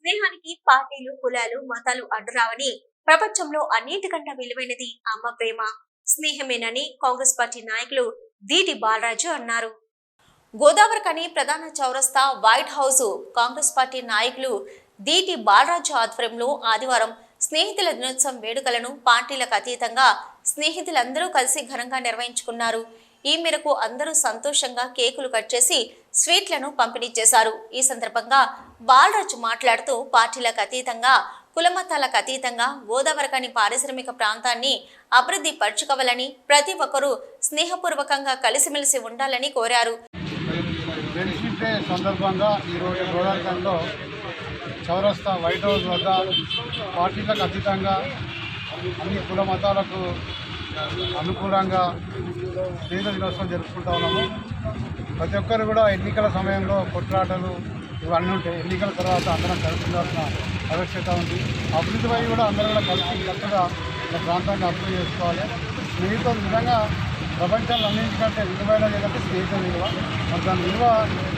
స్నేహానికి పార్టీలు, కులాలు, మతాలు అడ్డురావని, ప్రపంచంలో అన్నిటికన్నా విలువైనది అమ్మ ప్రేమ, స్నేహమేనని కాంగ్రెస్ పార్టీ నాయకులు దీటి బాలరాజు అన్నారు. గోదావరికని ప్రధాన చౌరస్తా వైట్ హౌస్ కాంగ్రెస్ పార్టీ నాయకులు దీటి బాలరాజు ఆధ్వర్యంలో ఆదివారం స్నేహితుల దినోత్సవం వేడుకలను పార్టీలకు అతీతంగా స్నేహితులందరూ కలిసి ఘనంగా నిర్వహించుకున్నారు. ఈ మేరకు అందరూ సంతోషంగా కేకులు కట్ చేసి స్వీట్లను పంపిణీ చేశారు. ఈ సందర్భంగా బాలరాజు మాట్లాడుతూ పార్టీలకు అతీతంగా, కులమతాలకు అతీతంగా గోదావరికని పారిశ్రామిక ప్రాంతాన్ని అభివృద్ధి పరచుకోవాలని, ప్రతి ఒక్కరూ స్నేహపూర్వకంగా కలిసిమెలిసి ఉండాలని కోరారు. సందర్భంగా ఈరోజు గోదావరికనిలో చౌరస్తా వైట్ హౌస్ వద్ద పార్టీలకు అతీతంగా అన్ని కుల మతాలకు అనుకూలంగా స్నేహితుల దినోత్సవం జరుపుకుంటా ఉన్నాము. ప్రతి ఒక్కరు కూడా ఎన్నికల సమయంలో కొట్లాటలు ఇవన్నీ ఉంటాయి. ఎన్నికల తర్వాత అందరం కలిసి ఉండాల్సిన ఆవశ్యకత ఉంది. అభివృద్ధి పై కూడా అందరం కూడా కలిసి చక్కగా మన ప్రాంతాన్ని అభివృద్ధి చేసుకోవాలి. స్నేహితులు నిజంగా ప్రపంచంలో అన్నింటికంటే విలువైనది ఏంటంటే స్నేహితుల విలువ. మరి దాని విలువ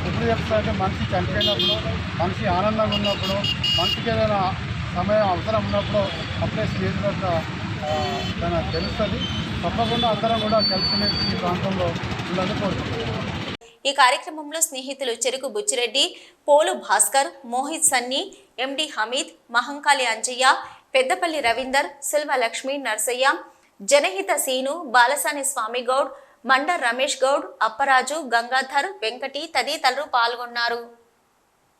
ఎప్పుడు చెప్తారంటే మనిషి చనిపోయినప్పుడు, మనిషి ఆనందంగా ఉన్నప్పుడు, మనిషికి ఏదైనా సమయం అవసరం ఉన్నప్పుడు అప్పుడే స్నేహితుల దానికి తెలుస్తుంది. తప్పకుండా అందరం కూడా కలిసిమెలిసి ఈ ప్రాంతంలో ఉండాలని కోరుకుంటున్నాం. ఈ కార్యక్రమంలో స్నేహితులు చెరుకు బుచ్చిరెడ్డి, పోలు భాస్కర్, మోహిత్ సన్నీ, ఎండి హమీద్, మహంకాళి అంజయ్య, పెద్దపల్లి రవీందర్, సిల్వ లక్ష్మి నర్సయ్య, జనహిత సీను, బాలసాని స్వామి గౌడ్, మండర్ రమేష్ గౌడ్, అప్పరాజు, గంగాధర్, వెంకటి తదితరులు పాల్గొన్నారు.